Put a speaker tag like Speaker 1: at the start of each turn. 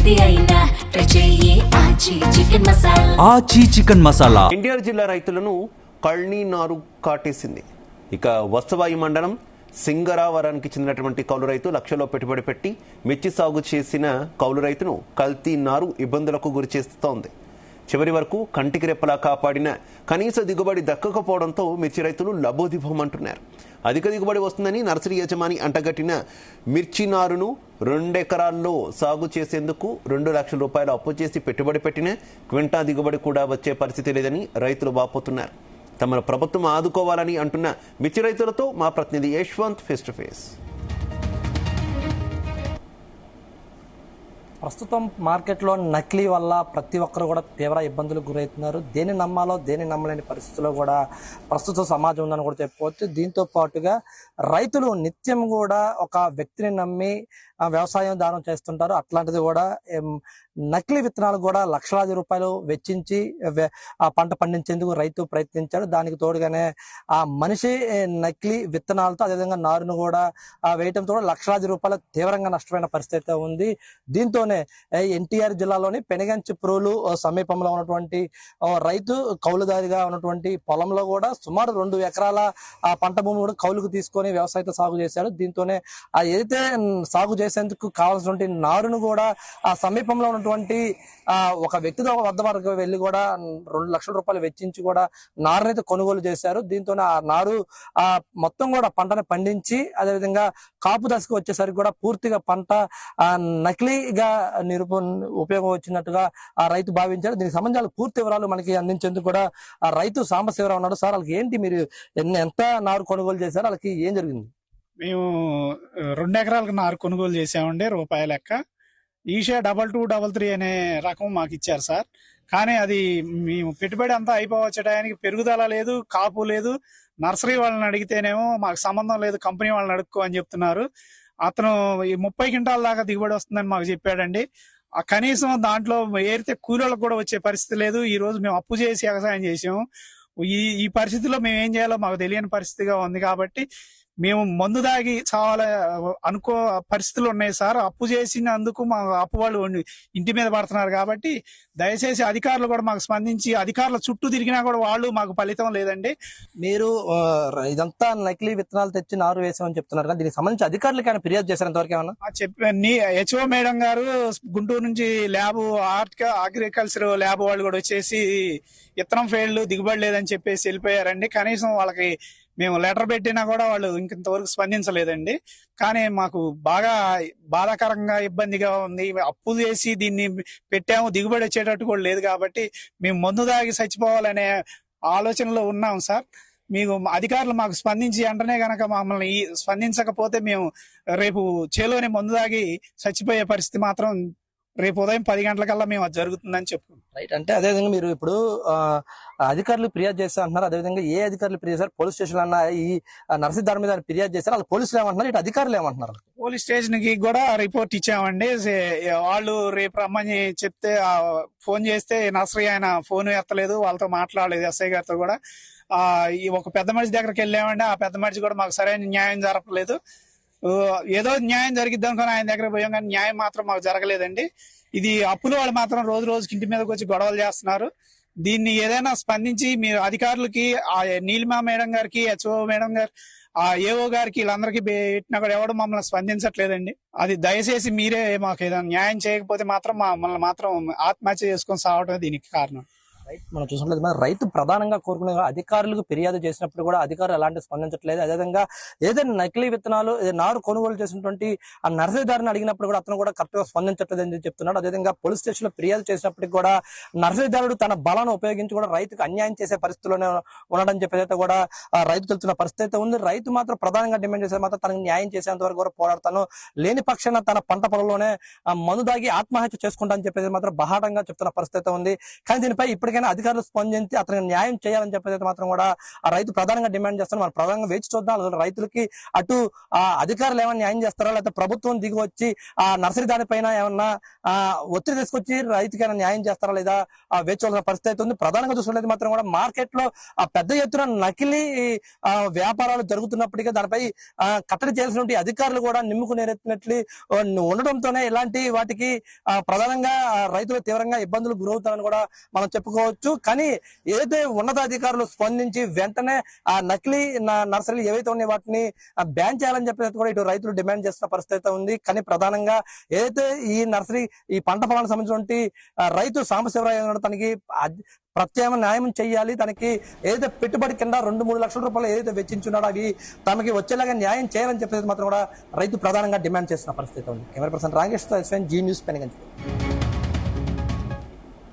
Speaker 1: ఏది అయినా ట్రై చెయ్యి ఆచి చికెన్ మసాలా.
Speaker 2: ఎన్టీఆర్ జిల్లా రైతులను కల్నీ నారు కాటేసింది. ఇక వత్సవాయి మండలం సింగరావరానికి చెందినటువంటి కౌలు రైతు లక్షలో పెట్టుబడి పెట్టి మిర్చి సాగు చేసిన కౌలు రైతును కల్తీ నారు ఇబ్బందులకు గురి చేస్తోంది. చివరి వరకు కంటికి రెప్పలా కాపాడిన కనీస దిగుబడి దక్కకపోవడంతో మిర్చి రైతులు లబోదిబోమంటున్నారు. అధిక దిగుబడి వస్తుందని నర్సరీ యజమాని అంటగట్టిన మిర్చి నారును 2 ఎకరాల్లో సాగు చేసేందుకు 2 లక్షల రూపాయలు అప్పు చేసి పెట్టుబడి పెట్టిన క్వింటా దిగుబడి కూడా వచ్చే పరిస్థితి లేదని రైతులు వాపోతున్నారు. తమ ప్రభుత్వం ఆదుకోవాలని అంటున్న మిర్చి రైతులతో మా ప్రతినిధి యశ్వంత్ ఫేస్ టు ఫేస్.
Speaker 3: ప్రస్తుతం మార్కెట్లో నకిలీ వల్ల ప్రతి ఒక్కరు కూడా తీవ్ర ఇబ్బందులకు గురవుతున్నారు. దేని నమ్మాలో దేని నమ్మలేని పరిస్థితుల్లో కూడా ప్రస్తుత సమాజం ఉందని కూడా చెప్పుకోవచ్చు. దీంతో పాటుగా రైతులు నిత్యం కూడా ఒక వ్యక్తిని నమ్మి వ్యవసాయం దానం చేస్తుంటారు. అట్లాంటిది కూడా నకిలీ విత్తనాలు కూడా లక్షలాది రూపాయలు వెచ్చించి ఆ పంట పండించేందుకు రైతు ప్రయత్నించాడు. దానికి తోడుగానే ఆ మనిషి నకిలీ విత్తనాలతో అదేవిధంగా నారును కూడా వేయటంతో లక్షలాది రూపాయలు తీవ్రంగా నష్టమైన పరిస్థితి ఉంది. దీంతోనే ఎన్టీఆర్ జిల్లాలోని పెనుగంచిప్రోలు సమీపంలో ఉన్నటువంటి రైతు కౌలుదారిగా ఉన్నటువంటి పొలంలో కూడా సుమారు 2 ఎకరాల పంట భూమి కూడా కౌలుకు తీసుకొని వ్యవసాయంతో సాగు చేశాడు. దీంతోనే ఏదైతే సాగు చేసేందుకు కావాల్సినటువంటి నారును కూడా ఆ సమీపంలో ఉన్నటువంటి ఒక వ్యక్తి వద్ద వరకు వెళ్ళి కూడా 2 లక్షల రూపాయలు వెచ్చించి కూడా నారునైతే కొనుగోలు చేశారు. దీంతో ఆ నారు మొత్తం కూడా పంటను పండించి అదేవిధంగా కాపు దశకు వచ్చేసరికి కూడా పూర్తిగా పంట నకిలీగా ఉపయోగం వచ్చినట్టుగా ఆ రైతు భావించారు. దీనికి సంబంధించిన పూర్తి వివరాలు మనకి అందించేందుకు కూడా ఆ రైతు సాంబశివరావు ఉన్నాడు. సార్, వాళ్ళకి ఏంటి, మీరు ఎంత నారు కొనుగోలు చేశారు, వాళ్ళకి ఏం జరిగింది?
Speaker 4: మేము 2 ఎకరాలకు నారు కొనుగోలు చేసామండి. రూపాయల లెక్క ఈషా 2223 అనే రకం మాకు ఇచ్చారు సార్. కానీ అది మేము పెట్టుబడి అంతా అయిపోవచ్చడానికి పెరుగుదల లేదు, కాపు లేదు. నర్సరీ వాళ్ళని అడిగితేనేమో మాకు సంబంధం లేదు, కంపెనీ వాళ్ళని అడుక్కో అని చెప్తున్నారు. అతను ఈ 30 క్వింటాల దాకా దిగుబడి వస్తుందని మాకు చెప్పాడండి. కనీసం దాంట్లో ఏరితే కూలీలకు కూడా వచ్చే పరిస్థితి లేదు. ఈ రోజు మేము అప్పు చేసి వ్యవసాయం చేసాము. ఈ పరిస్థితిలో మేము ఏం చేయాలో మాకు తెలియని పరిస్థితిగా ఉంది. కాబట్టి మేము మందు దాగి చాలా అనుకో పరిస్థితులు ఉన్నాయి సార్. అప్పు చేసినందుకు మా అప్పు వాళ్ళు ఇంటి మీద పడుతున్నారు. కాబట్టి దయచేసి అధికారులు కూడా మాకు స్పందించి, అధికారుల చుట్టూ తిరిగినా కూడా వాళ్ళు మాకు ఫలితం లేదండి.
Speaker 3: మీరు ఇదంతా నకిలీ విత్తనాలు తెచ్చి నారు వేసామని చెప్తున్నారు కదా, దీనికి సంబంధించి అధికారులకు ఏమైనా ఫిర్యాదు చేశారు ఇంతవరకు? ఏమన్నా
Speaker 4: హెచ్ఓ మేడం గారు గుంటూరు నుంచి ల్యాబ్ అగ్రికల్చర్ ల్యాబ్ వాళ్ళు కూడా వచ్చేసి విత్తనం ఫెయిల్డ్, దిగుబడి లేదని చెప్పేసి వెళ్ళిపోయారండి. కనీసం వాళ్ళకి మేము లెటర్ పెట్టినా కూడా వాళ్ళు ఇంతవరకు స్పందించలేదండి. కానీ మాకు బాగా బాధాకరంగా ఇబ్బందిగా ఉంది. అప్పులు చేసి దీన్ని పెట్టాము, దిగుబడి వచ్చేటట్టు కూడా లేదు. కాబట్టి మేము మందు దాగి చచ్చిపోవాలనే ఆలోచనలో ఉన్నాం సార్. మీకు అధికారులు మాకు స్పందించి అంటనే గనక మమ్మల్ని స్పందించకపోతే మేము రేపు చేలోని మందు దాగి చచ్చిపోయే పరిస్థితి మాత్రం రేపు ఉదయం 10 గంటలకల్లా మేము అది జరుగుతుందని చెప్పుకుంటాం.
Speaker 3: రైట్. అంటే అదేవిధంగా మీరు ఇప్పుడు అధికారులు ఫిర్యాదు చేస్తా అంటున్నారు. అదేవిధంగా ఏ అధికారులు ఫిర్యాదు చేశారు? పోలీస్ స్టేషన్ అన్న ఈ నర్సీదారు మీద ఫిర్యాదు చేశారు. వాళ్ళు పోలీసులు ఏమంటున్నారు, ఇటు అధికారులు ఏమంటున్నారు?
Speaker 4: పోలీస్ స్టేషన్ కి కూడా రిపోర్ట్ ఇచ్చామండి. వాళ్ళు రేపు రమ్మని చెప్తే ఫోన్ చేస్తే నర్సరీ ఆయన ఫోన్ ఎత్తలేదు, వాళ్ళతో మాట్లాడలేదు. ఎస్ఐ గారితో కూడా ఒక పెద్ద మనిషి దగ్గరికి వెళ్ళామండి. ఆ పెద్ద మనిషి కూడా మాకు సరైన న్యాయం జరపలేదు. ఏదో న్యాయం జరిగిద్ది అనుకుని ఆయన దగ్గర పోయాం, కానీ న్యాయం మాత్రం మాకు జరగలేదండి. ఇది అప్పులు వాళ్ళు మాత్రం రోజు రోజుకి ఇంటి మీదకి వచ్చి గొడవలు చేస్తున్నారు. దీన్ని ఏదైనా స్పందించి మీరు అధికారులకి, ఆ నీలిమా మేడం గారికి, హెచ్ఓ మేడం గారు, ఆ ఏఓ గారికి, వీళ్ళందరికీ పెట్టినా కూడా ఎవడు మమ్మల్ని స్పందించట్లేదండి. అది దయచేసి మీరే మాకు ఏదైనా న్యాయం చేయకపోతే మాత్రం మమ్మల్ని మాత్రం ఆత్మహత్య చేసుకొని సావటమే దీనికి కారణం.
Speaker 3: మనం చూసినట్లయితే రైతు ప్రధానంగా కోరుకునే అధికారులకు ఫిర్యాదు చేసినప్పుడు కూడా అధికారులు ఎలాంటి స్పందించట్లేదు. అదేవిధంగా ఏదైనా నకిలీ విత్తనాలు నారు కొనుగోలు చేసినటువంటి ఆ నర్సరీదారుని అడిగినప్పుడు కూడా అతను కూడా కరెక్ట్ గా స్పందించట్లేదు అని చెప్తున్నాడు. అదేవిధంగా పోలీస్ స్టేషన్ లో ఫిర్యాదు చేసినప్పటికీ కూడా నర్సరీదారుడు తన బలాన్ని ఉపయోగించి కూడా రైతుకు అన్యాయం చేసే పరిస్థితిలోనే ఉన్నాడని చెప్పేదైతే కూడా రైతు తెలుస్తున్న పరిస్థితి అయితే ఉంది. రైతు మాత్రం ప్రధానంగా డిమాండ్ చేసే మాత్రం తనకు న్యాయం చేసేంత వరకు కూడా పోరాడతాను, లేని పక్షాన తన పంట పొలంలోనే మందు దాగి ఆత్మహత్య చేసుకుంటా అని చెప్పేసి మాత్రం బహాటంగా చెప్తున్న పరిస్థితి ఉంది. కానీ దీనిపై ఇప్పటికైనా ఇప్పటికైనా అధికారులు స్పందించి అతనికి న్యాయం చేయాలని చెప్పేది మాత్రం కూడా ఆ రైతు ప్రధానంగా డిమాండ్ చేస్తారు. మనం ప్రధానంగా వేచి చూద్దాం రైతులకి అటు అధికారులు ఏమైనా న్యాయం చేస్తారా, లేకపోతే ప్రభుత్వం దిగి వచ్చి ఆ నర్సరీ దానిపైన ఏమన్నా ఒత్తిడి తీసుకొచ్చి రైతుకైనా న్యాయం చేస్తారా లేదా వేచి చూడాల్సిన పరిస్థితి అయితే ఉంది. ప్రధానంగా చూసుకునేది మాత్రం కూడా మార్కెట్ లో పెద్ద ఎత్తున నకిలీ వ్యాపారాలు జరుగుతున్నప్పటికీ దానిపై కట్టడి చేయాల్సినటువంటి అధికారులు కూడా నిమ్ముకు నేరెత్తినట్లు ఉండడంతోనే ఇలాంటి వాటికి ప్రధానంగా రైతులు తీవ్రంగా ఇబ్బందులు గురవుతారని కూడా మనం చెప్పుకోవచ్చు. కానీ ఏదైతే ఉన్నతాధికారులు స్పందించి వెంటనే ఆ నకిలీ నర్సరీలు ఏవైతే ఉన్నాయో వాటిని బ్యాన్ చేయాలని చెప్పేసి కూడా ఇటు రైతులు డిమాండ్ చేస్తున్న పరిస్థితి ఉంది. కానీ ప్రధానంగా ఏదైతే ఈ నర్సరీ ఈ పంట పొలానికి సంబంధించినటువంటి రైతు సాంబశివరావు తనకి ప్రత్యామ్నాయ న్యాయం చేయాలి, తనకి ఏదైతే పెట్టుబడి కింద 2-3 లక్షల రూపాయలు ఏదైతే వెచ్చించున్నాడో అవి తమకి వచ్చేలాగా న్యాయం చేయాలని చెప్పేసి మాత్రం కూడా రైతు ప్రధానంగా డిమాండ్ చేస్తున్న పరిస్థితి ఉంది. Camera person Rakesh, Zee News, Penuganchi.